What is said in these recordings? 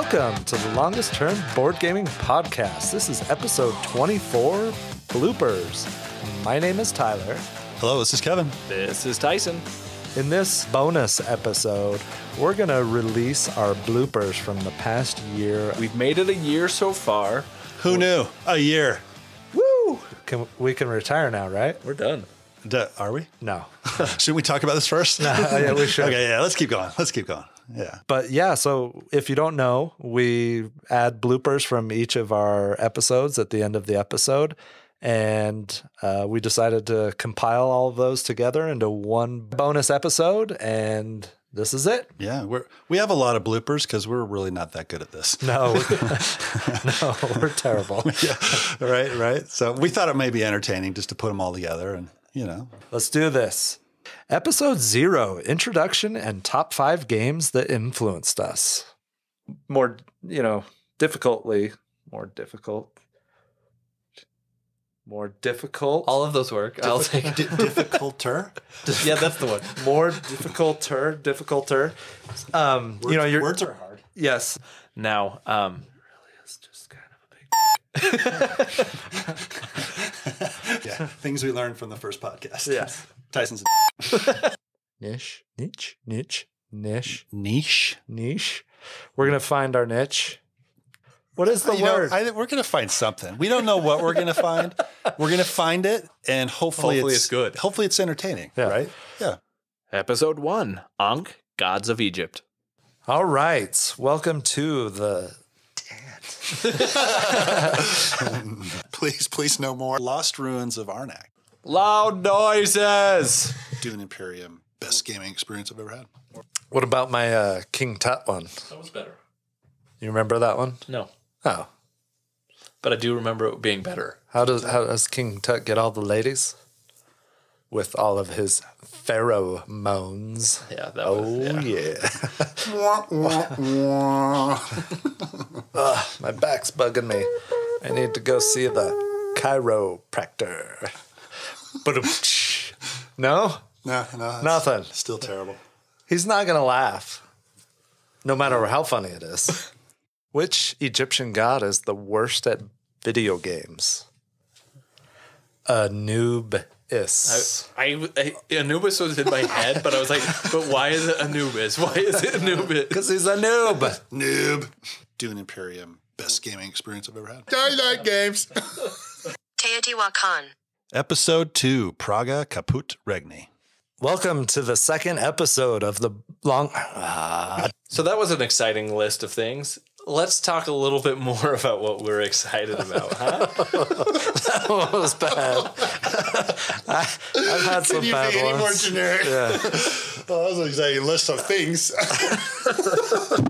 Welcome to the Longest Term Board Gaming Podcast. This is episode 24, Bloopers. My name is Tyler. Hello, this is Kevin. This is Tyson. In this bonus episode, we're going to release our bloopers from the past year. We've made it a year so far. Who knew? A year. Woo! We can retire now, right? We're done. Are we? No. Should we talk about this first? Yeah, we should. Okay, yeah, let's keep going. Yeah. But yeah, so if you don't know, we add bloopers from each of our episodes at the end of the episode. And we decided to compile all of those together into one bonus episode. And this is it. Yeah, we have a lot of bloopers because we're really not that good at this. No, no, we're terrible. Yeah, right. So we thought it may be entertaining just to put them all together and, you know. Let's do this. Episode 0, Introduction and Top 5 Games That Influenced Us. More difficult. All of those work. I'll take it. Difficulter? Yeah, that's the one. More difficulter. Words are hard. Yes. Now, Really is just kind of a big. Yeah, things we learned from the first podcast. Yes. Tyson's Niche. We're going to find our niche. What is the word? We're going to find something. We don't know what we're going to find. We're going to find it, and hopefully it's good. Hopefully it's entertaining, right? Yeah. episode 1, Ankh, Gods of Egypt. All right. Welcome to the... Please no more. Lost Ruins of Arnak. Loud noises! Dune Imperium. Best gaming experience I've ever had. What about my King Tut one? That was better. You remember that one? No. Oh. But I do remember it being better. How does King Tut get all the ladies? With all of his pheromones. Yeah, that was... Yeah. My back's bugging me. I need to go see the chiropractor. No? No. Nothing. Still terrible. He's not going to laugh. No matter how funny it is. Which Egyptian god is the worst at video games? Anubis. Anubis was in my head, but I was like, but why is it Anubis? Why is it Anubis? Because he's a noob. Noob. Dune Imperium. Best gaming experience I've ever had. I like games. Teotihuacan. Episode 2, Praga Caput Regni. Welcome to the second episode of the long... So that was an exciting list of things. Let's talk a little bit more about what we're excited about, huh? That one was bad. I've had some bad ones. Any more generic? Yeah. Well, that was an exciting list of things.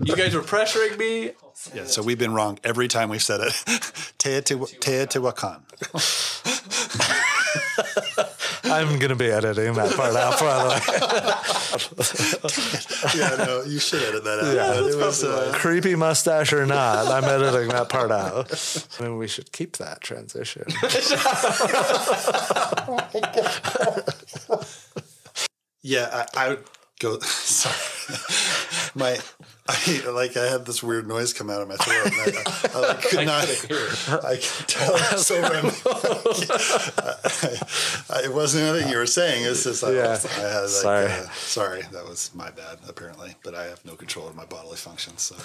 You guys were pressuring me. Yeah, so we've been wrong every time we've said it. Teotihuacan. I'm going to be editing that part out, by the way. Yeah, no, you should edit that out. Yeah, it was creepy mustache or not, I'm editing that part out. I mean, we should keep that transition. Yeah, I would go. Sorry, I had this weird noise come out of my throat. And I could not hear it. I could tell it was so random. It wasn't anything you were saying. It's just I had sorry, that was my bad apparently. But I have no control of my bodily functions. So.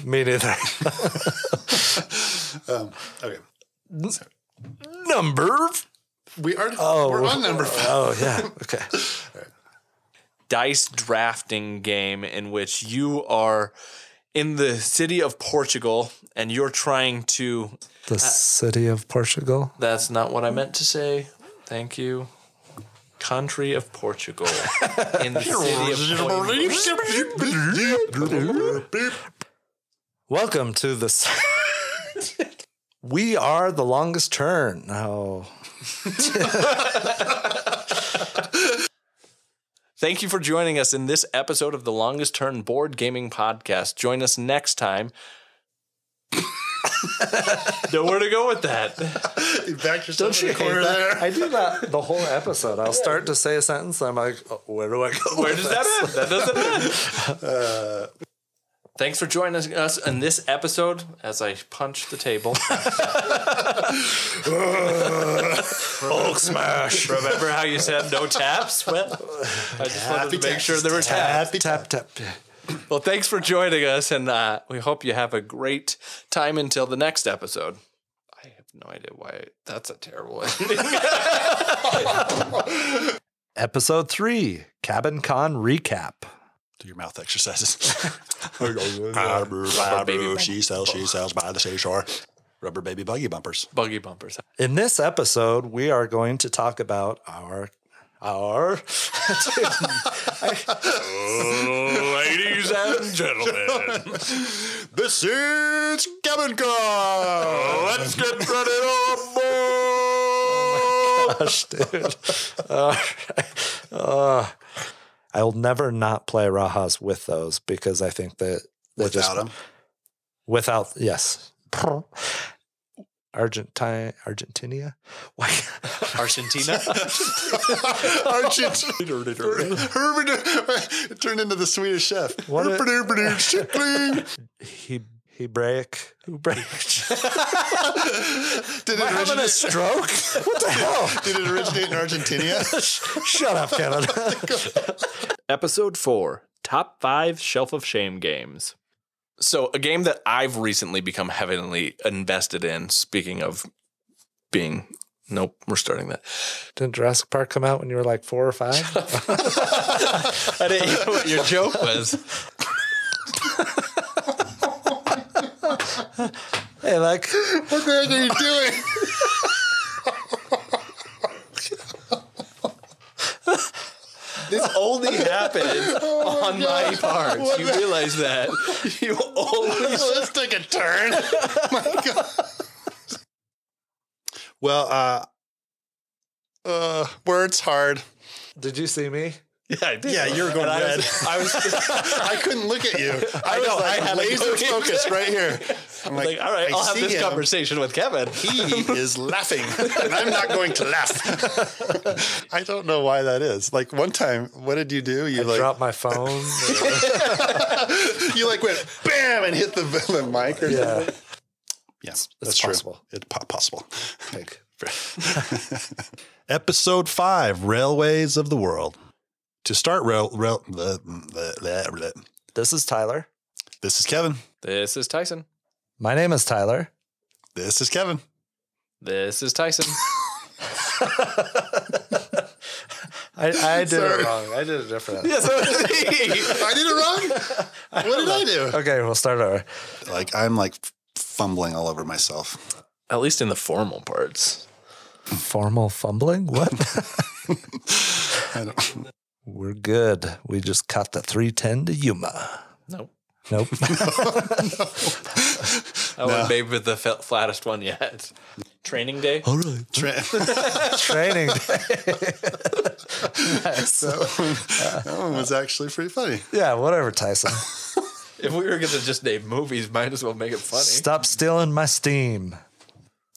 Me neither. Okay. We're on number 5. Oh yeah. Okay. All right. Dice drafting game in which you are in the city of Portugal and you're trying to... The city of Portugal? That's not what I meant to say. Thank you. Country of Portugal. In the city of Welcome to the... We are the longest turn. Oh. Thank you for joining us in this episode of the Longest Turn Board Gaming Podcast. Join us next time. Nowhere to go with that. You backed yourself in the corner there. I do that the whole episode. I'll start to say a sentence. And I'm like, oh, where do I go? Where does that end? That doesn't end. Thanks for joining us in this episode as I punch the table. Hulk smash. Remember how you said no taps? Well, I just wanted to make sure there were taps. Tap, tap. Well, thanks for joining us, and we hope you have a great time until the next episode. I have no idea why. That's a terrible ending. Episode 3, Cabin Con Recap. Do your mouth exercises. Baby She sells by the seashore. Rubber baby buggy bumpers. Buggy bumpers. In this episode, we are going to talk about our Ladies and gentlemen, This is Cabin Con. let's get ready to board. gosh, dude. I'll never not play Rajas with those because I think that Without them? Without, yes. Argentina? Why? Argentina? It turned into the Swedish chef. What Did Hebraic? it Having a stroke? What the hell? Did it originate in Argentina? Shut up, Kevin. Episode 4, Top 5 Shelf of Shame Games. So a game that I've recently become heavily invested in, speaking of being... Nope, we're starting that. Didn't Jurassic Park come out when you were like 4 or 5? I didn't know what your joke was. Hey, like... What the heck are you doing? This only happened on my part. You realize that. You always... Let's take a turn. My God. Well, words hard. Did you see me? Yeah, I did. Yeah, you were going red. I couldn't look at you. I was like laser focused right here. I'm like, all right, I'll have this conversation with Kevin. He is laughing, and I'm not going to laugh. I don't know why that is. Like one time, what did you do? You Dropped my phone. You like went bam and hit the mic or something. Yes, that's possible. True. It's possible. Episode 5, Railways of the World. To start This is Tyler. This is Kevin. This is Tyson. My name is Tyler. This is Kevin. This is Tyson. I did it wrong. I did it different. Yeah, so I did it wrong? What did I do? Okay, we'll start over. Like, I'm like fumbling all over myself. At least in the formal parts. Formal fumbling? What? I don't. We're good. We just caught the 310 to Yuma. Nope. Nope. I went maybe with the flattest one yet. Training day? All right. Training. Nice. That one was actually pretty funny. Yeah, whatever, Tyson. If we were going to just name movies, might as well make it funny. Stop stealing my steam.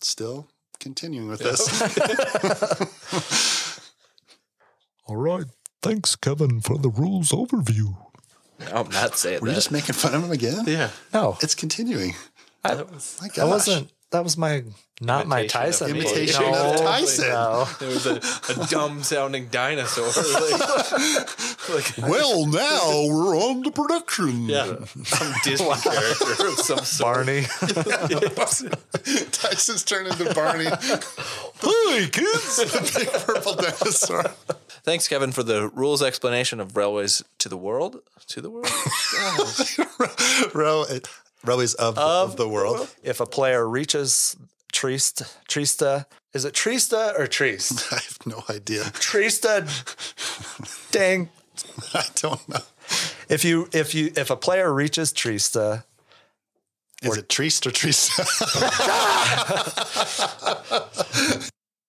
Still continuing with this. All right. Thanks, Kevin, for the rules overview. No, I'm not saying Were you just making fun of him again? Yeah. No, It's continuing. That was... My gosh. that wasn't. That was my not my Tyson. Imitation No, of Tyson. No. There was a dumb-sounding dinosaur. Well, now we're on to production. Yeah. Some Disney character of some sort. Barney. Tyson's turned into Barney. Hey, kids. The big purple dinosaur. Thanks, Kevin, for the rules explanation of Railways to the World. To the world? Railways of the world. If a player reaches Trista, is it Trista or Treast? I have no idea. Trista, dang. I don't know. If a player reaches Trista, Is it Treast or Treast?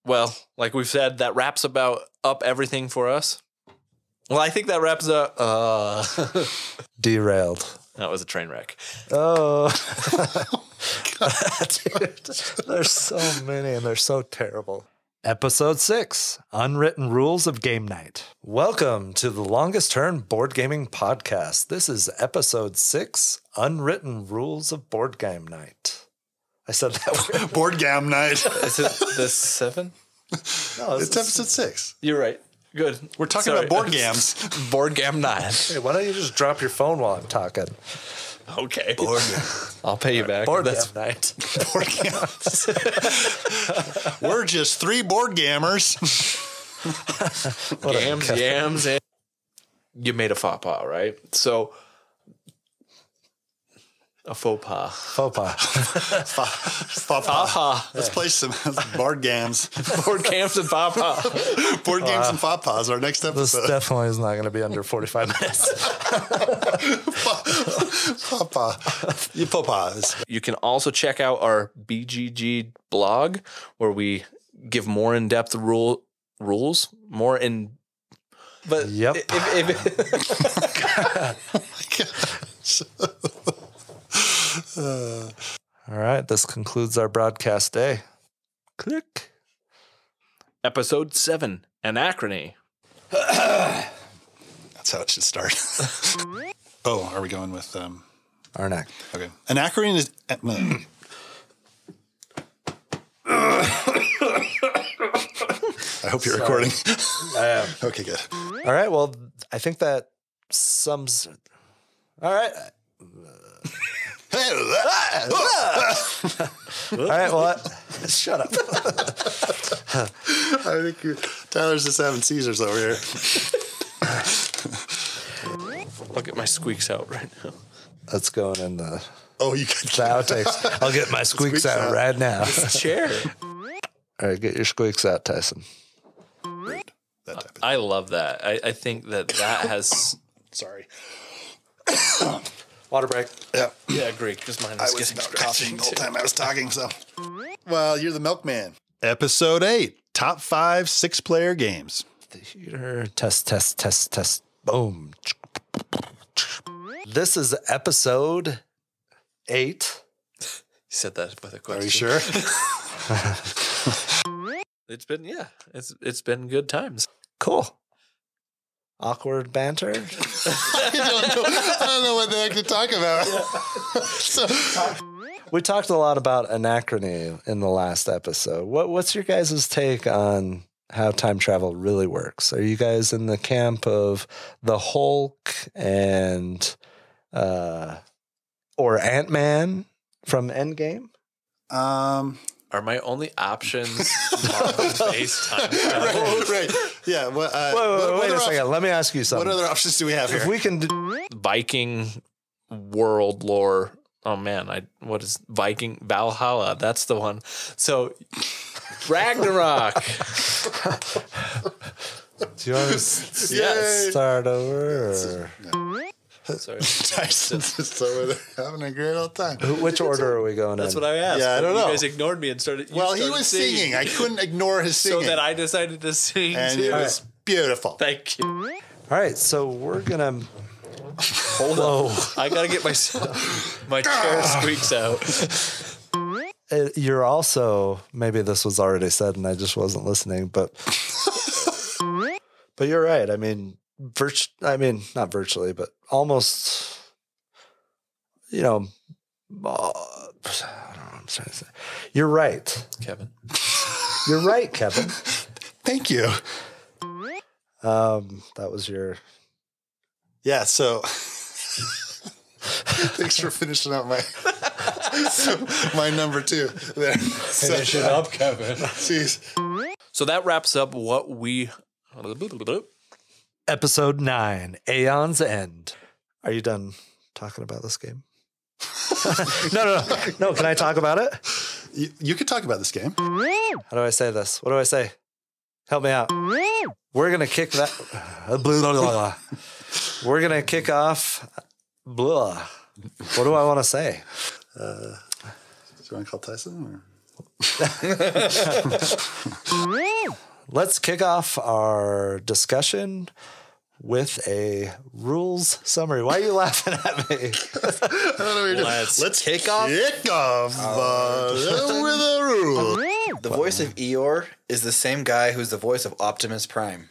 Well, like we've said, that wraps up everything for us. Well, I think that wraps up. derailed. That was a train wreck. Oh, dude, there's so many and they're so terrible. Episode 6, Unwritten Rules of Game Night. Welcome to the Longest Turn Board Gaming Podcast. This is Episode 6, Unwritten Rules of Board Game Night. I said that weird. Board Game Night. Is it the 7? No, It's episode 6. You're right. Good. We're talking about board games. Board game night. Hey, why don't you just drop your phone while I'm talking? Okay. Board I'll pay you back. Board That's Game Night. board games. We're just 3 board gamers. Gams, yams, and you made a faux pas, right? So a faux pas. Faux pas. Aha. Let's play some board games. Board games and faux pas. Board games and faux pas. Our next This episode. definitely is not going to be under 45 minutes. Faux pas. You faux pas. You can also check out our BGG blog where we give more in-depth rules, more in. But Yep. All right, this concludes our broadcast day. Click. Episode 7, Anachrony. That's how it should start. Oh, are we going with Arnak. okay. Anachrony is I hope you're recording. I am. Okay, good. All right, well, I think that sums. All right. All right, well, shut up. I think Tyler's just having seizures over here. I'll get my squeaks out right now. That's going in the Oh, you could outtakes. I'll get my squeaks Squeaks out out. right now. Chair. All right, get your squeaks out, Tyson. that type of I love that. I think that has. Sorry. Water break. Yeah. Yeah, I agree. Because mine I was was getting scratching scratching the whole too. time I was talking, so. Well, you're the milkman. Episode 8, top 5 6-player games. Theater. Test. Boom. This is episode 8. You said that with a question. Are you sure? It's been it's been good times. Cool. Awkward banter. I don't know what the heck to talk about. So, We talked a lot about anachrony in the last episode. What's your guys' take on how time travel really works? Are you guys in the camp of the Hulk and or Ant-Man from Endgame? Are my only options Marvel-based time travel? right. Yeah. What, Wait a second. Let me ask you What something. other options do we have If here? we can do, Viking world lore. Oh man, what is Viking Valhalla? That's the one. So Ragnarok. do you want to Yes. start over? Or? Sorry. Tyson's just over there having a great old time. Which order are we going That's in? what I asked. Yeah, I don't you know. guys ignored me and started. Well, he was singing. I couldn't ignore his so singing. that I decided to sing and too. it was beautiful. Thank you. All right, so we're gonna Hold on. I gotta get my chair squeaks out. You're also, maybe this was already said and I just wasn't listening, but you're right. I mean, not virtually, but almost, I don't know what I'm trying to say. You're right. Kevin. You're right, Kevin. Thank you. That was your... Yeah, so thanks for finishing up my number 2 there. Finish it up, Kevin. Jeez. So that wraps up what we. Episode 9, Aeon's End. Are you done talking about this game? No. Can I talk about it? You could talk about this game. How do I say this? What do I say? Help me out. We're going to kick that. We're going to kick off. Blah. What do I want to say? Do you want to call Tyson? Let's kick off our discussion with a rules summary. Why are you laughing at me? I don't know what you're doing. Let's kick off. Kick off with a rule. The voice of Eeyore is the same guy who's the voice of Optimus Prime.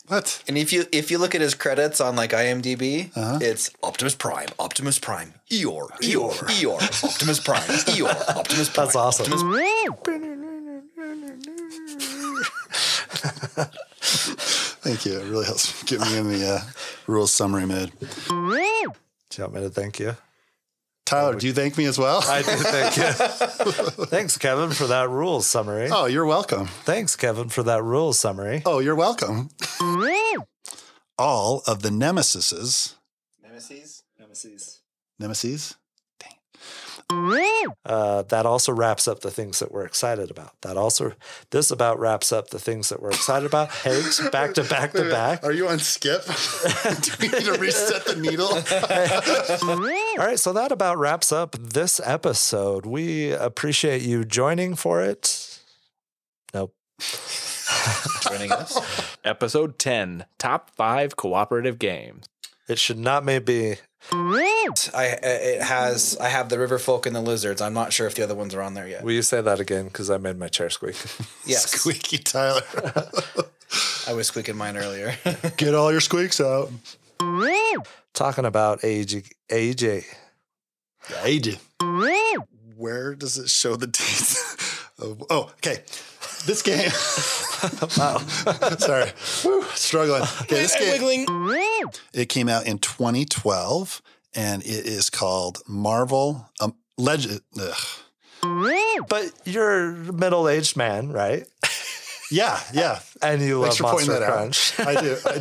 What? And if you look at his credits on like IMDb, it's Optimus Prime, Eeyore, Optimus Prime, Eeyore, Optimus Prime. That's awesome. Thank you. It really helps get me in the rules summary mood. Do you want me to thank you? Tyler, do you thank me as well? I do thank you. Thanks, Kevin, for that rules summary. Oh, you're welcome. Thanks, Kevin, for that rules summary. Oh, you're welcome. All of the nemesis. That also wraps up the things that we're excited about. This about wraps up the things that we're excited about. Hags, back to back to back. Are you on skip? Do we need to reset the needle? All right, so that about wraps up this episode. We appreciate you joining for it. Nope. Joining us. Episode 10, Top 5 Cooperative Games. It should not maybe. I have the River Folk and the Lizards. I'm not sure if the other ones are on there yet. Will you say that again? Because I made my chair squeak. Yes. Squeaky Tyler. I was squeaking mine earlier. Get all your squeaks out. Talking about AJ. AJ. Where does it show the dates? Oh, okay. This game. Wow. Sorry. Whew, struggling. Okay, this game. It came out in 2012, and it is called Marvel Legend. But you're a middle-aged man, right? Yeah. And you Thanks love for pointing Monster that Crunch. out.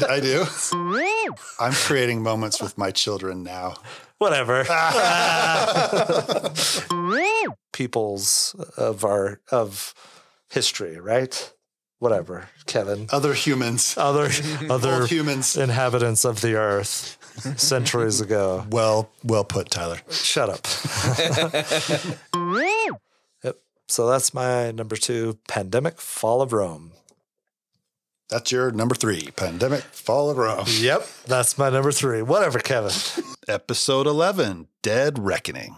I do. I'm creating moments with my children now. Whatever. Peoples of history, right? Whatever, Kevin. Other humans. Other Old humans. inhabitants of the earth centuries ago. Well put, Tyler. Shut up. Yep. So that's my number 2, Pandemic Fall of Rome. That's your number 3, Pandemic Fall of Rome. Yep. That's my number 3. Whatever, Kevin. Episode 11, Dead Reckoning.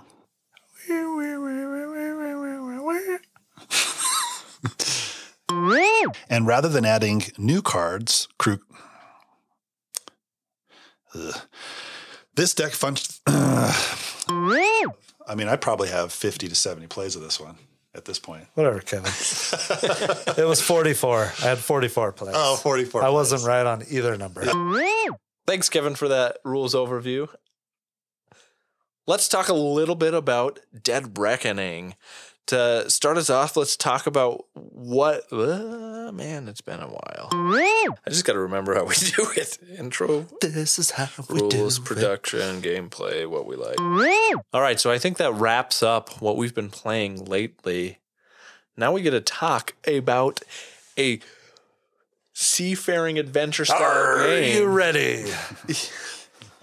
And rather than adding new cards, this deck I mean, I probably have 50 to 70 plays of this one at this point. Whatever, Kevin. It was 44. I had 44 plays. Oh, 44 I wasn't right on either number. Thanks, Kevin, for that rules overview. Let's talk a little bit about Dead Reckoning. To start us off, let's talk about what... man, it's been a while. I just got to remember how we do it. Intro. This is how we do Rules, it. production, gameplay, what we like. All right, so I think that wraps up what we've been playing lately. Now we get to talk about a seafaring adventure style Are game. you ready?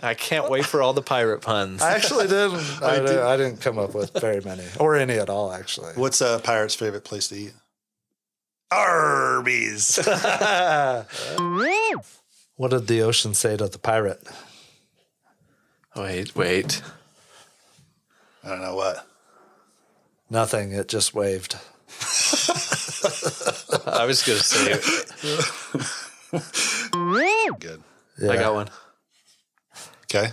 I can't wait for all the pirate puns. I actually didn't. I didn't come up with very many, or any at all, actually. What's a pirate's favorite place to eat? Arby's. What did the ocean say to the pirate? Wait. I don't know what. Nothing. It just waved. I was going to say it. Good. Yeah. I got one. Okay.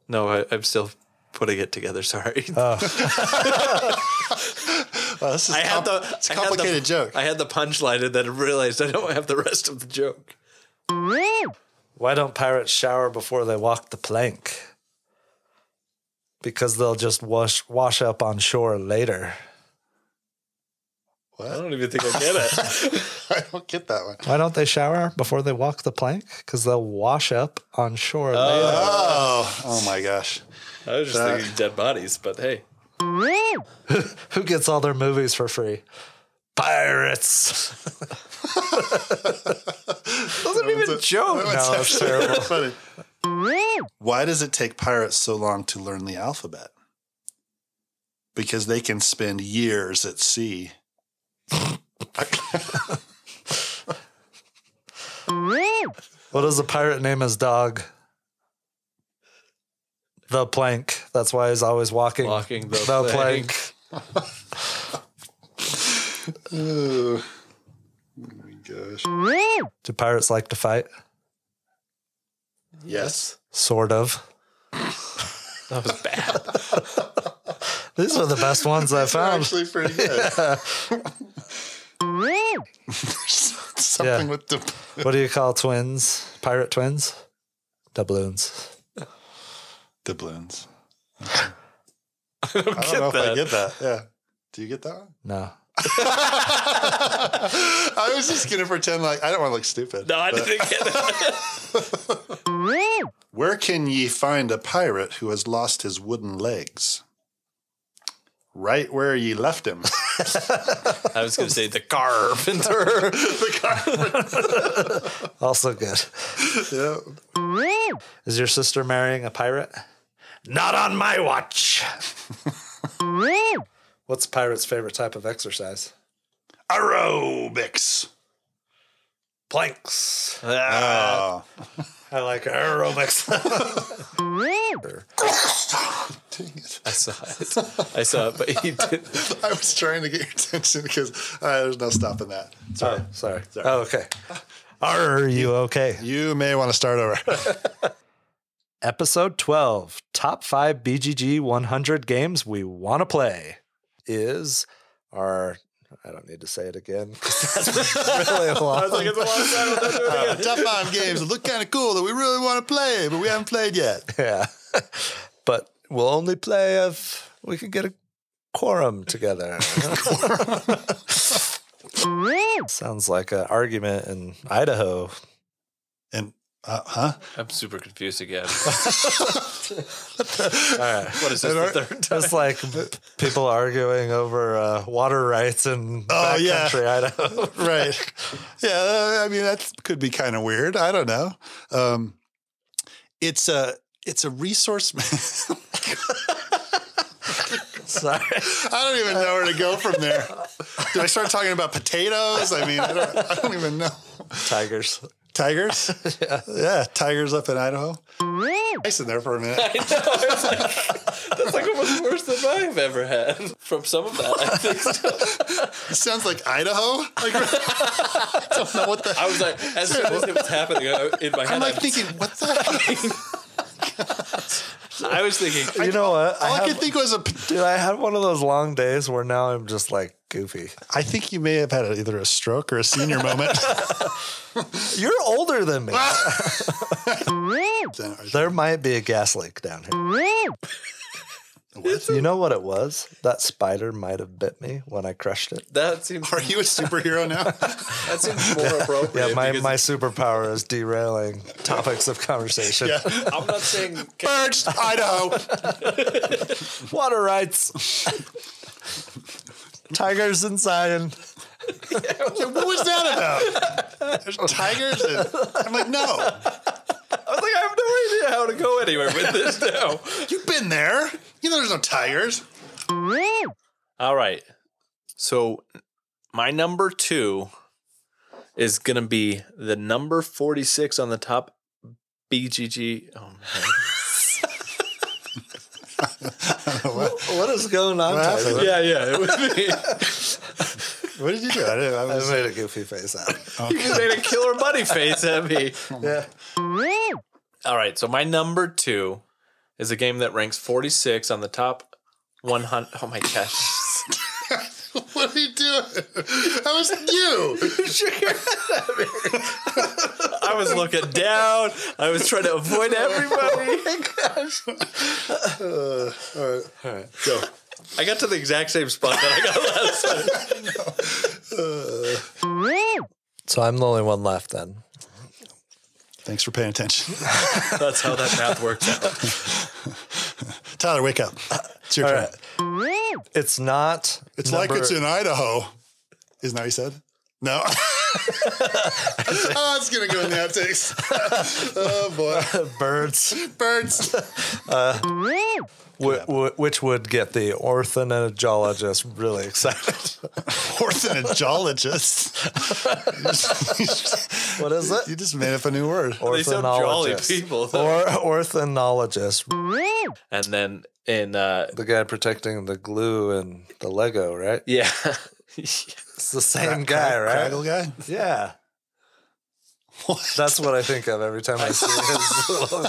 No, I'm still putting it together. Sorry. Well, this is it's a complicated joke. I had the punchline and then realized I don't have the rest of the joke. Why don't pirates shower before they walk the plank? Because they'll just wash up on shore later. What? I don't even think I get it. I don't get that one. Why don't they shower before they walk the plank? Because they'll wash up on shore later. Oh my gosh. I was just thinking dead bodies, but hey. Who gets all their movies for free? Pirates. Doesn't even joke. No, it's terrible. Funny. Why does it take pirates so long to learn the alphabet? Because they can spend years at sea. What does a pirate name his dog? The plank. That's why he's always walking. Walking the plank. Oh my gosh. Do pirates like to fight? Yes. Sort of. That was bad. These are the best ones I found. Actually pretty good. Something with the... What do you call twins? Pirate twins? Doubloons. Doubloons. I I don't know if I get that. Yeah. Do you get that one? No. I was just going to pretend like I don't want to look stupid. No, I didn't get it. Where can ye find a pirate who has lost his wooden legs? Right where ye left him. I was going to say the carpenter. Also good. Yeah. Is your sister marrying a pirate? Not on my watch. What's a pirate's favorite type of exercise? Aerobics. Planks. Oh. I like aerobics. Dang it. I saw it, but he did. I was trying to get your attention because there's no stopping that. Sorry. Oh, sorry. Oh, okay. Are you okay? You may want to start over. Episode 12, Top 5 BGG 100 Games We Want to Play, is our... I don't need to say it again. That's really long. I was like, it's a long time. Let's do it again. Top 5 games that look kind of cool that we really want to play, but we haven't played yet. Yeah. But we'll only play if we can get a quorum together. Sounds like an argument in Idaho. And, huh? I'm super confused again. All right. What is this, the third time? It's like people arguing over water rights in backcountry Idaho. Right. Yeah, I mean, that could be kind of weird. I don't know. It's a resource. Sorry. I don't even know where to go from there. Do I start talking about potatoes? I mean, I don't even know. Tigers. Tigers? Yeah, tigers up in Idaho. Nice in there for a minute. I know. It's like, that's like almost worse than I've ever had from some of that, I think. It sounds like Idaho. Like, I don't know what the... I was like, as soon as it was happening in my head, I'm like thinking, what the heck? I was thinking, You know what? All I could think was Dude, I had one of those long days where now I'm just like goofy. I think you may have had either a stroke or a senior moment. You're older than me. There might be a gas leak down here. You know what it was? That spider might have bit me when I crushed it. that seems Are you a superhero now? that seems more appropriate. Yeah, my because superpower is derailing topics of conversation. Yeah. I'm not saying Birds, Idaho. Water rights. Tigers in Zion. What was that about? There's tigers? And I'm like, no. I was like, I have no idea how to go anywhere with this now. You've been there. You know there's no tigers. All right. So my number 2 is going to be the number 46 on the top BGG. Oh, man. What is going on, What Tyler? happened? Yeah. It would be. What did you do? I made a goofy face out. You made a killer bunny face at me. Yeah. All right. So my number 2 is a game that ranks 46 on the top 100. Oh, my gosh. What are you doing? That was you. I was looking down. I was trying to avoid everybody. All right. Go. I got to the exact same spot that I got last time. So I'm the only one left then. Thanks for paying attention. That's how that math works out. Tyler, wake up. It's your All turn. right. It's not. It's like it's in Idaho. Isn't that what you said? No. Oh, it's going to go in the outtakes. Oh, boy. Birds. Birds. Which would get the ornithologist really excited. Ornithologist. What is it? You just made up a new word. They sound jolly people. Or ornithologist. And then in The guy protecting the glue and the Lego, right? yeah. It's the same guy, right? Craggle guy? Yeah. That's what I think of every time I see his little...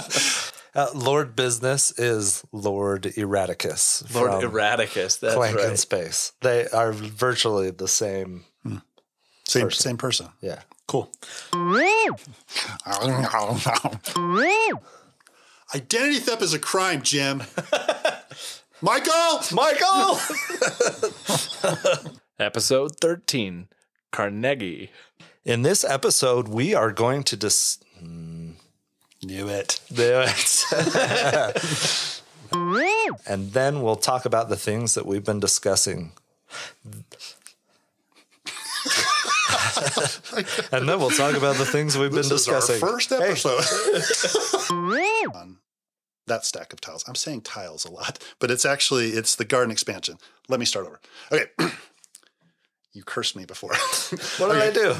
Lord Business is Lord Erraticus. Lord from Erraticus, that's Clank in right. Space. They are virtually the same. Same person. Yeah. Cool. Identity theft is a crime, Jim. Michael! Episode 13, Carnegie. In this episode, we are going to Knew it. do it. And then we'll talk about the things that we've been discussing. And then we'll talk about the things we've been discussing. This is our first episode. On that stack of tiles. I'm saying tiles a lot, but it's the garden expansion. Let me start over. Okay. You cursed me before. What did I do?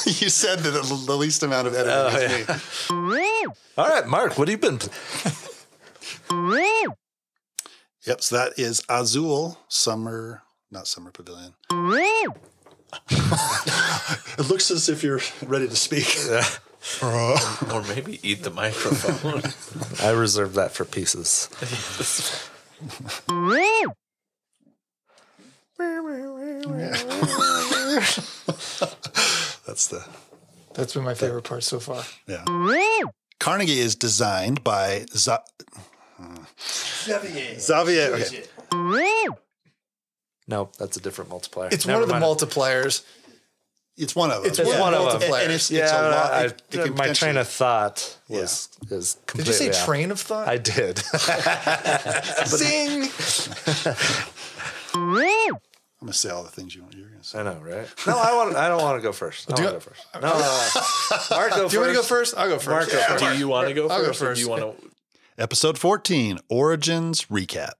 You said that the least amount of editing is me. All right, Mark, what have you been... Yep, so that is Azul not Summer Pavilion. It looks as if you're ready to speak. Or maybe eat the microphone. I reserve that for pieces. That's been my favorite part so far. Yeah. Carnegie is designed by Xavier. Okay. No, that's a different multiplier. It's Never one of the mind. multipliers. It's one of them. It's one of them. And it's a Yeah, lot. It can my train potentially- of thought is Did completely you say off. train of thought? I did. Zing! I'm going to say all the things you're going to say. I know, right? No, I don't want to go first. I want to go first. No. Mark, go first. Do you want to go first? I'll go first. Mark, go first. Do you want to go first? I'll go Or first. do you want to? Episode 14, Origins Recap.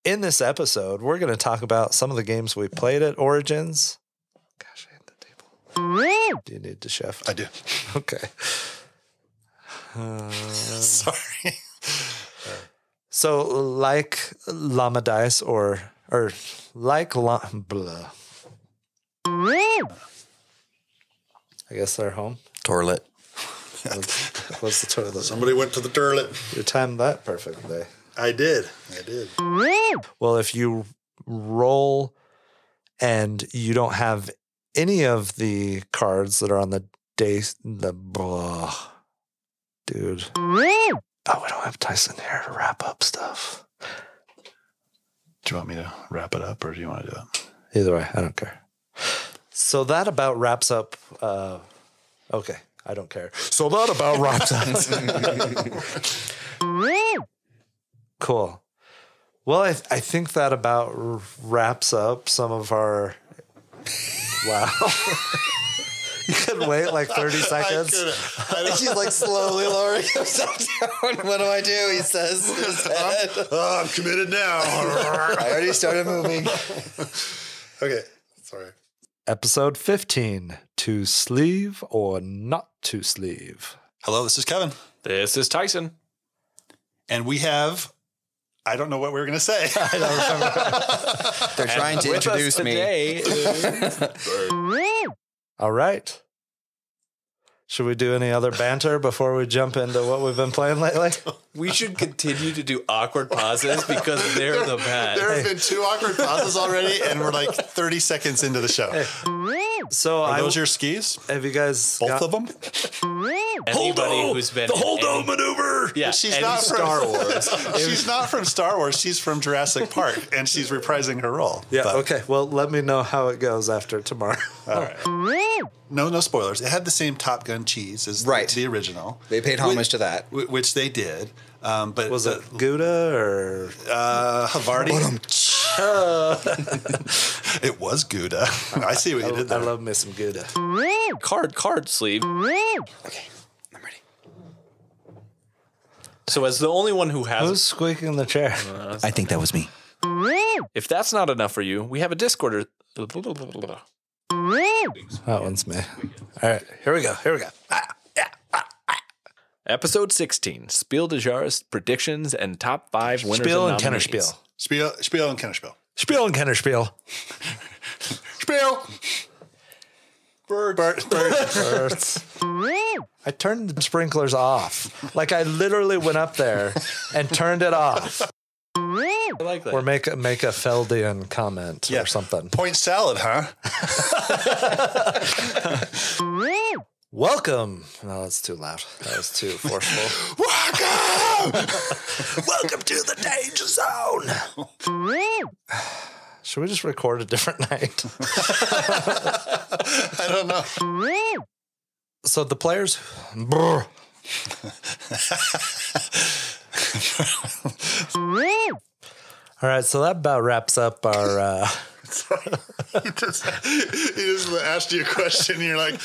In this episode, we're going to talk about some of the games we played at Origins. Gosh, I hit the table. Do you need to chef? I do. Okay. Sorry. So, like Llama Dice or like blah. I guess they're home. Toilet. What's the toilet? Somebody went to the toilet. You timed that perfectly. I did. Well, if you roll and you don't have any of the cards that are on the dude. Oh, we don't have Tyson here to wrap up stuff. Do you want me to wrap it up or do you want to do it? Either way, I don't care. So that about wraps up. Okay, I don't care. So that about wraps up. Cool. Well, I think that about wraps up some of our. Wow. You could wait like 30 seconds. She's like slowly lowering himself down. What do I do? He says in his head. Oh, I'm committed now. I already started moving. Okay. Sorry. Episode 15, to sleeve or not to sleeve. Hello, this is Kevin. This is Tyson. And we have, I don't know what we were going to say. They're trying to With introduce us me. today All right. Should we do any other banter before we jump into what we've been playing lately? we should continue to do awkward pauses because they're the best. There have been 2 awkward pauses already, and we're like 30 seconds into the show. So Are those your skis? have you guys Both of them? Anybody who's been The hold-on maneuver! Yeah, She's any not from Star Wars. She's not from Star Wars. She's from Jurassic Park, and she's reprising her role. Yeah, But okay. Well, let me know how it goes after tomorrow. All right. No spoilers. It had the same Top Gun cheese as Right. the original. They paid homage to that. Which they did. But Was it Gouda or Havarti? It was Gouda. I see what you did I there. love me some Gouda. Card sleeve. Okay, I'm ready. So as the only one who has, Who's squeaking the chair? I think that was me. if that's not enough for you, we have a Discord. That one's me. All right, here we go. Episode 16, Spiel des Jahres, predictions, and top 5 winners Spiel and and nominees. Kennerspiel. Spiel and Kennerspiel. Spiel and Kennerspiel. Spiel. Birds. Birds. I turned the sprinklers off. Like I literally went up there and turned it off. I like that. Or make a Feldian comment or something. Point salad, huh? Welcome. No, that's too loud. That was too forceful. Welcome to the danger zone. Should we just record a different night? I don't know. So the players. Brr. All right, so that about wraps up our. He just asked you a question and you're like,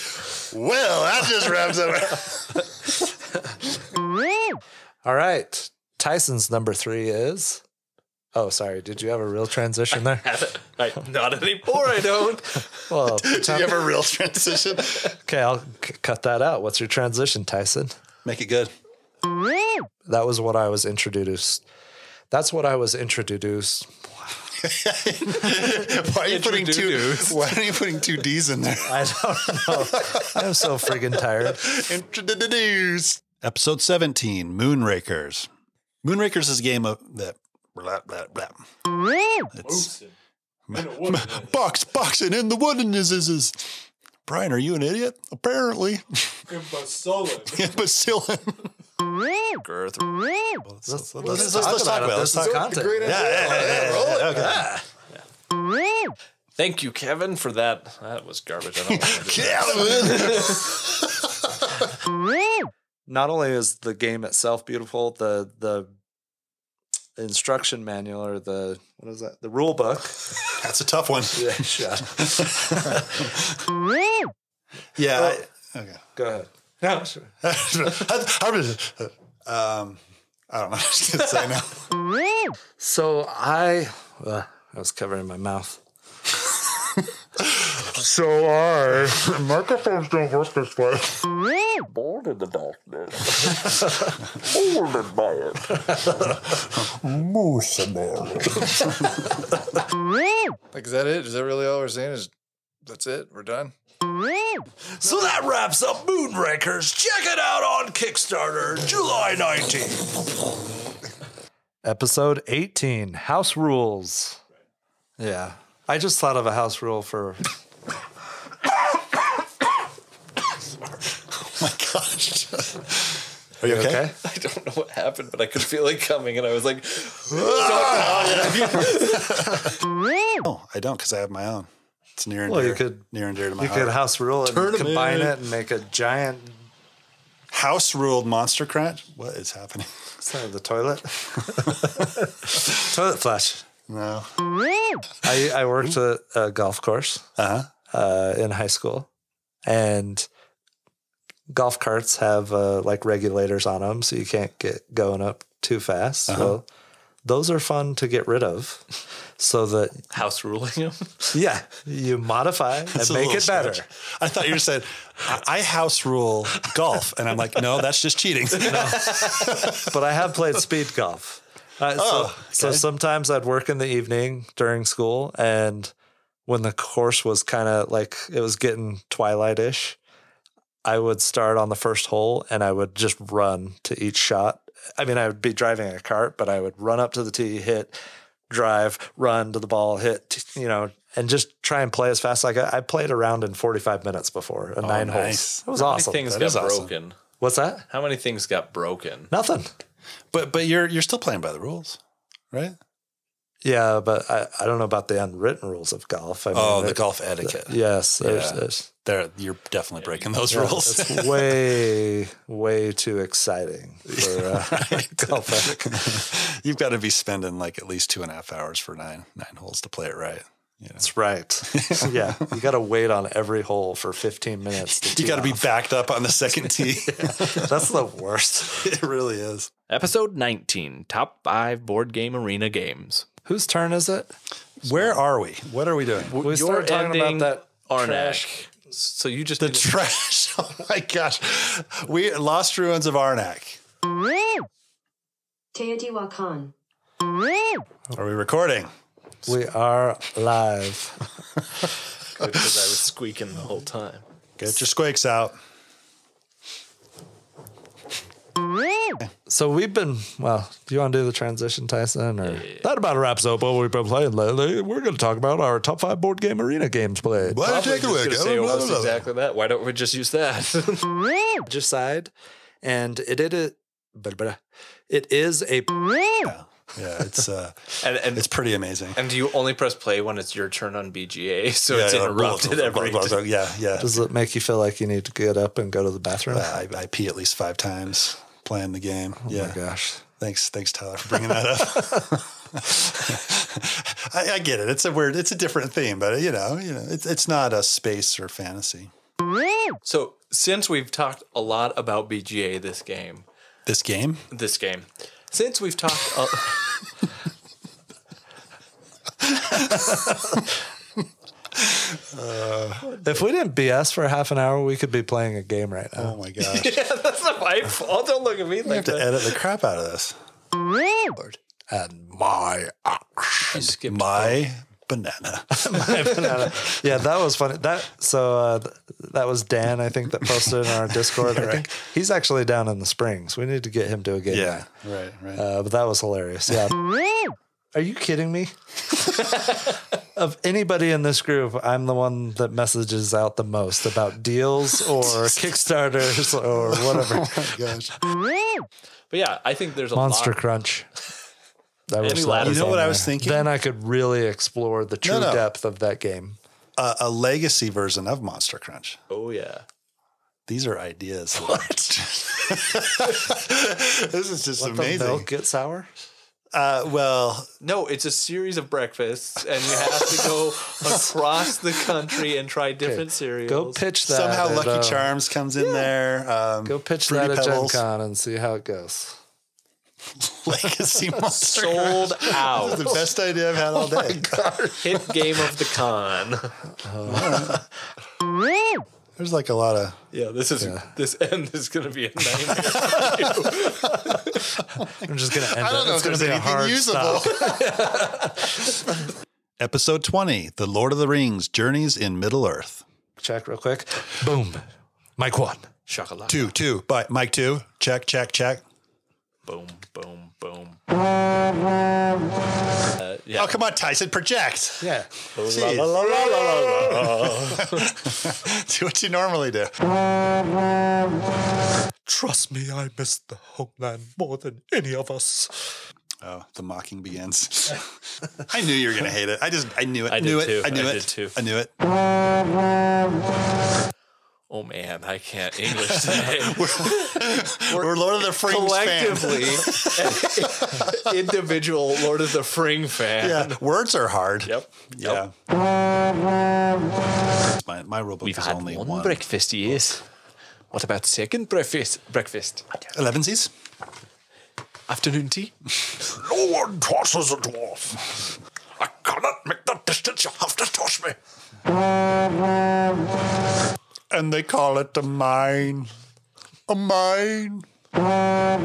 well, that just wraps up. All right, Tyson's number 3 is. Oh, sorry. Did you have a real transition there? Not anymore, I don't. Well, Do you have a real transition? okay, I'll cut that out. What's your transition, Tyson? Make it good. That was what I was introduced. That's what I was introduced. Why are you putting two D's in there? I don't know. I'm so friggin' tired. Introduce. Episode 17, Moonrakers. Moonrakers is a game of that. Blah, blah, blah. It's boxing in the wooden is. Brian, are you an idiot? Apparently. Imbecilin. Girth. Let's talk about it. Let's talk content. Okay. Thank you, Kevin, for that. That was garbage. I don't want to do that. Not only is the game itself beautiful, the instruction manual or the rule book. That's a tough one. Yeah, shut. Yeah. Okay. Go ahead. No, sure. I don't know what to say now. So I was covering my mouth. Microphones don't work this way. Born in the darkness. Molded by it. Like, is that it? Is that really all we're saying? That's it? We're done? So that wraps up Moonrakers. Check it out on Kickstarter, July 19th. Episode 18, House Rules. Yeah. I just thought of a house rule for... Oh my gosh. Are you okay? I don't know what happened, but I could feel it coming, and I was like, Oh, I don't because I have my own. It's near and Well, dear. you could near and dear to my You heart. could house rule it and combine it and make a giant... House ruled Monster Crunch? What is happening? Is that the toilet? Toilet flush. No. I worked at a golf course in high school, and golf carts have like regulators on them, so you can't get going up too fast. So those are fun to get rid of, so that house ruling him. yeah, you modify and It's a make little it better. stretch. I thought you were saying, I house rule golf. And I'm like, no, that's just cheating. But I have played speed golf. So sometimes I'd work in the evening during school, and when the course was kind of like it was getting twilight-ish, I would start on the first hole and I would just run to each shot. I mean, I would be driving a cart, but I would run up to the tee, hit, drive, run to the ball, hit, and just try and play as fast as I could. I played around in 45 minutes before, 9 holes. It was awesome. How many things That got is awesome. broken? What's that? How many things got broken? Nothing. But you're still playing by the rules, right? Yeah, but I don't know about the unwritten rules of golf. I mean, The golf etiquette. Yes, there's You're definitely breaking those rules. It's way, way too exciting for golf etiquette. You've got to be spending like at least 2.5 hours for nine holes to play it right. That's right. Yeah, you got to wait on every hole for 15 minutes. You got to be backed up on the second tee. That's the worst. It really is. Episode 19, Top 5 Board Game Arena Games. Whose turn is it? Where are we? What are we doing? We started talking about that Arnak. trash. So you just The trash. Oh my gosh. We Lost Ruins of Arnak. Teotihuacan. Are we recording? We are live. because I was squeaking the whole time. Get your squeaks out. So we've been, well, do you want to do the transition, Tyson? Or that about wraps up what we've been playing lately. We're going to talk about our top 5 board game arena games played. Why don't you take it away? Say Kevin? almost exactly that. Why don't we just use that? Just side, and it is a Yeah, it's and it's pretty amazing. And do you only press play when it's your turn on BGA? So Yeah, it's yeah, interrupted every time. Yeah. Does it make you feel like you need to get up and go to the bathroom? I pee at least 5 times playing the game. Oh my gosh. Thanks, Tyler, for bringing that up. I get it. It's a different theme, but it's not a space or fantasy. So since we've talked a lot about BGA this game, since we've talked, If we didn't BS for half an hour, we could be playing a game right now. Oh my gosh. yeah, that's not my fault. Don't look at me We like have to that. edit the crap out of this. And my You skipped My banana. yeah, that was funny. That was Dan, I think, that posted in our Discord. I think he's actually down in the Springs. We need to get him to a game. Yeah, right. But that was hilarious. Yeah. Are you kidding me? Of anybody in this group, I'm the one that messages out the most about deals or Kickstarters or whatever. Oh my gosh. But yeah, I think there's a Monster lot. Crunch. That Any was ladder- You know on what I there. was thinking? Then I could really explore the true No. depth of that game. A legacy version of Monster Crunch. Oh yeah. These are ideas. What? This is just Let the amazing. milk get sour? Well, No, it's a series of breakfasts, and you have to go across the country and try different cereals. Go pitch that. somehow at, Lucky Charms comes in there. Go pitch Fruity that at Gen Pebbles. Con and see how it goes. Legacy Monster Sold Crunch. out. The best idea I've had all day. Hit game of the con. There's like a lot of. Yeah, this end is going to be a nightmare. I'm just gonna end I don't it. know It's if gonna there's be a anything hard usable. stop. Episode 20, The Lord of the Rings, Journeys in Middle-earth. Check real quick. Boom. Mic 1. Chocolate. 2. But Mike 2. Check. Boom, boom, boom. Oh, come on, Tyson, project. Yeah. Jeez. Do what you normally do. Trust me, I miss the homeland more than any of us. Oh, the mocking begins. I knew you were going to hate it. I knew it. I knew did it. too. I knew I it. did too. I knew it. Oh man, I can't English today. We're Lord of the Rings fans. Collectively, individual Lord of the Fring fan. Yeah, words are hard. Yep. Yeah. My rule book We've is had only one one. breakfast, yes. What about second breakfast? 11sies? Afternoon tea? No one tosses a dwarf. I cannot make the distance. You have to toss me. And they call it a mine. A mine. I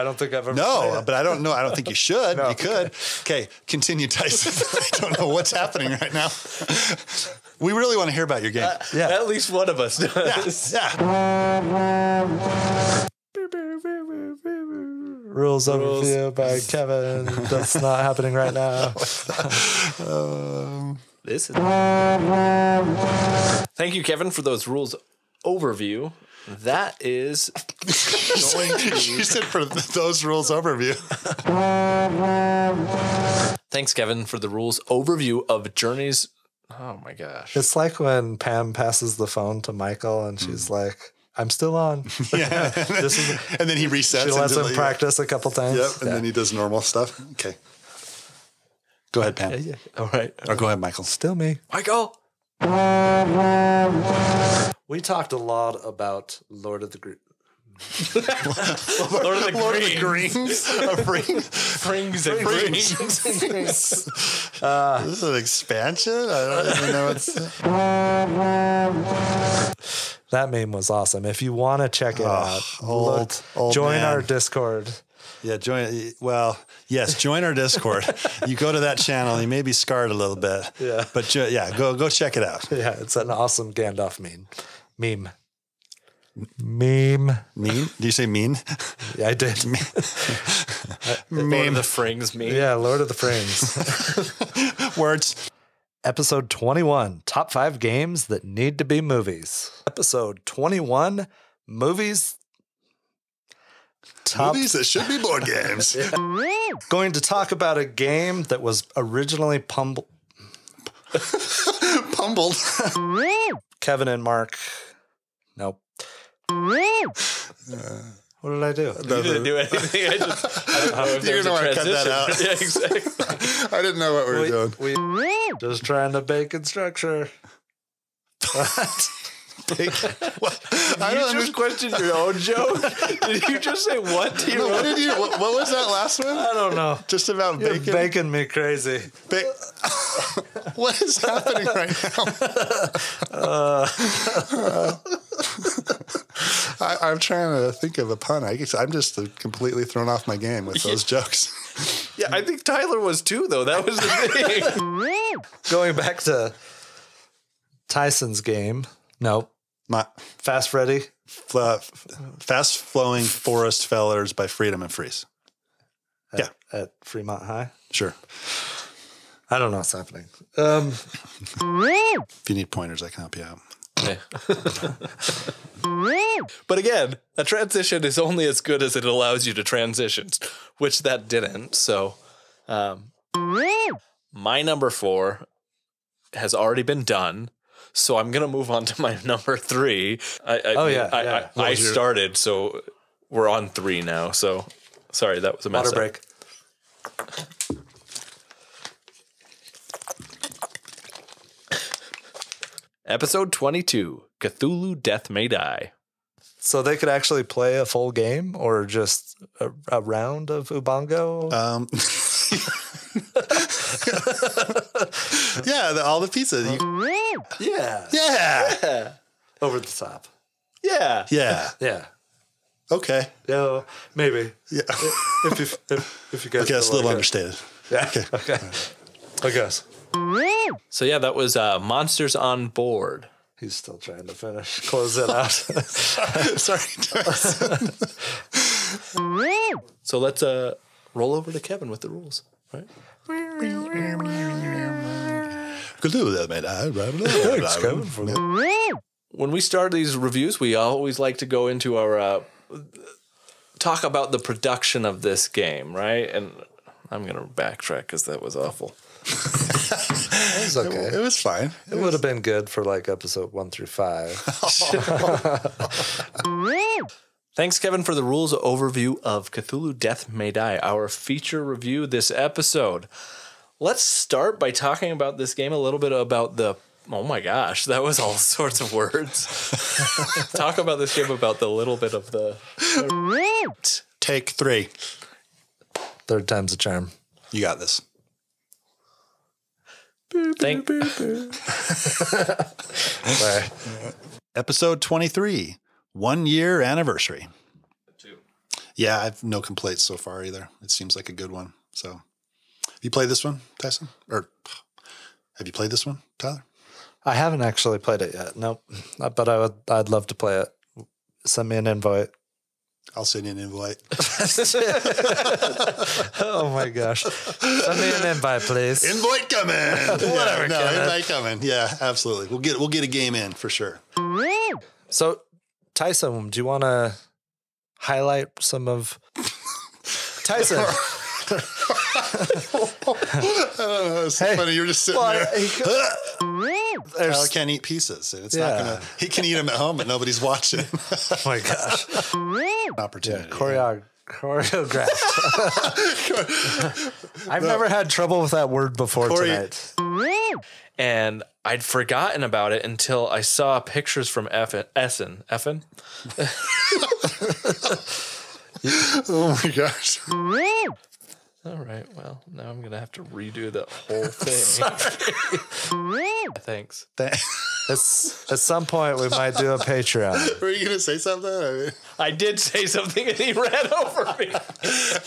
don't think I've ever. No, but I don't know. I don't think you should. You could. Okay, continue, Tyson. I don't know what's happening right now. We really want to hear about your game. Yeah. At least one of us does. Yeah. Rules overview by Kevin. That's not happening right now. This is. Thank you, Kevin, for those rules overview. That is going to You be... said for those rules overview. Thanks, Kevin, for the rules overview of Journeys. Oh my gosh. It's like when Pam passes the phone to Michael and she's like, I'm still on. Yeah. This is, And then he resets. she lets him into- practice a couple times. Yep. And Yeah. then he does normal stuff. Okay. Go ahead, Pam. Yeah. All right. Or go ahead, Michael. Still me. Michael. We talked a lot about Lord of the Greens. Lord of the Greens. Frings and Frings. This is an expansion? I don't even know what's... That meme was awesome. If you want to check it out, old join man. our Discord. Yeah, join our Discord. You go to that channel, you may be scarred a little bit. Yeah. But go check it out. Yeah, it's an awesome Gandalf meme. Meme. Mean? Do you say mean? Yeah, I did. Lord of the Frings meme. Yeah, Lord of the Frings. Words. Episode 21, Top 5 Games That Need to Be Movies. Episode 21, Movies. Movies that should be board games. Going to talk about a game that was originally Pumbled. Kevin and Mark. Nope. What did I do? You didn't do anything. I don't know if You're there was gonna a want to cut that transition. out. Yeah, exactly. I didn't know what we were doing. We just trying to bacon structure. I don't You just questioned your own joke? Did you just say what to your What own? did you? What was that last one? I don't know. Just about You're bacon. baking me crazy. What is happening right now? I'm trying to think of a pun. I'm just completely thrown off my game with those jokes. Yeah, I think Tyler was too, though. That was the thing. Going back to Tyson's game. Nope. Fast Freddy. Fast Flowing Forest Fellers by Freedom and Freeze. At Fremont High. Sure. I don't know what's happening. If you need pointers, I can help you out. But again, a transition is only as good as it allows you to transition, which that didn't. So, my number 4 has already been done. So I'm gonna move on to my number 3. I started, so we're on 3 now. So sorry, that was a mess. Water break. Episode 22, Cthulhu Death May Die. So they could actually play a full game or just a round of Ubongo? Yeah, all the pizza. Yeah. Yeah. Over the top. Yeah. Yeah. Yeah. Okay. Yeah, maybe. Yeah. If you guys Okay, that's a little understated. Yeah. Okay. I guess. So yeah, that was Monsters on Board. He's still trying to finish. Close it out. Sorry. So let's roll over to Kevin with the rules, right? When we start these reviews, we always like to go into our talk about the production of this game, right? And I'm gonna backtrack because that was awful. It was okay. It was fine. It would have been good for like episode 1 through 5. Thanks, Kevin, for the rules overview of Cthulhu Death May Die, our feature review this episode. Let's start by talking about this game a little bit about the... Oh my gosh, that was all sorts of words. Talk about this game about the little bit of the... Take 3. Third time's a charm. You got this. Thank... Sorry. Episode 23. 1 year anniversary. 2. Yeah, I have no complaints so far either. It seems like a good one. So, have you played this one, Tyson? Or have you played this one, Tyler? I haven't actually played it yet. Nope. But I'd love to play it. Send me an invite. I'll send you an invite. Oh my gosh. Send me an invite, please. Invite coming. Whatever, No, Kevin. invite coming. Yeah, absolutely. We'll get a game in for sure. So, Tyson, do you want to highlight some of Tyson? It's funny. You're just sitting there. Tyler can't eat pieces. And it's not Yeah. gonna. He can eat them at home, but nobody's watching. Oh my gosh. Opportunity. Choreographed. I've never had trouble with that word before tonight. And I'd forgotten about it until I saw pictures from Essen. Oh my gosh. All right. Well, now I'm going to have to redo the whole thing. Thanks. At some point, we might do a Patreon. Were you going to say something? I did say something and he ran over me.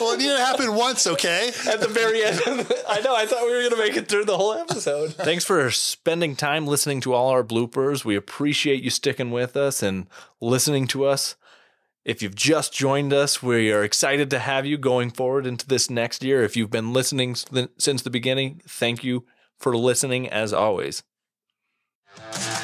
Well, it didn't happen once, okay? At the very end. I know. I thought we were going to make it through the whole episode. Thanks for spending time listening to all our bloopers. We appreciate you sticking with us and listening to us. If you've just joined us, we are excited to have you going forward into this next year. If you've been listening since the beginning, thank you for listening as always.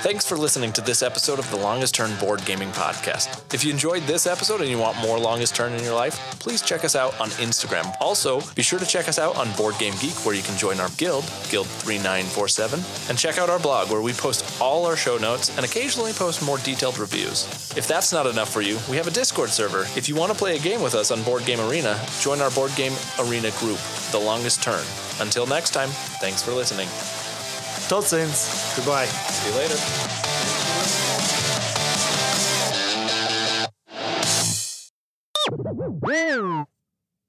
Thanks for listening to this episode of the Longest Turn Board Gaming Podcast. If you enjoyed this episode and you want more Longest Turn in your life, please check us out on Instagram. Also, be sure to check us out on Board Game Geek, where you can join our guild, Guild 3947, and check out our blog, where we post all our show notes and occasionally post more detailed reviews. If that's not enough for you, we have a Discord server. If you want to play a game with us on Board Game Arena, join our Board Game Arena group, The Longest Turn. Until next time, thanks for listening. Tot ziens. Goodbye. See you later.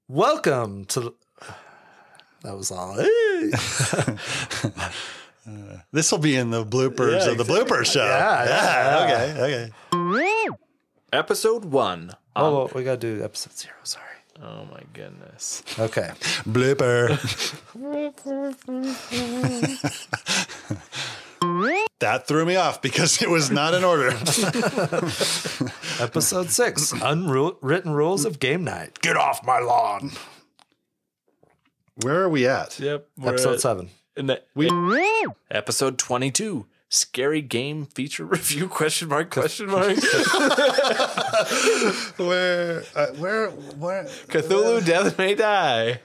Welcome to. That was all. This will be in the bloopers of the blooper show. Yeah. Okay. Episode 1. Oh, we got to do episode 0. Sorry. Oh my goodness. Okay. Blooper. That threw me off because it was not in order. Episode 6. Unwritten rules of game night. Get off my lawn. Where are we at? Yep. Episode 7. Episode 22. Scary game feature review ? Where? Cthulhu Death May Die.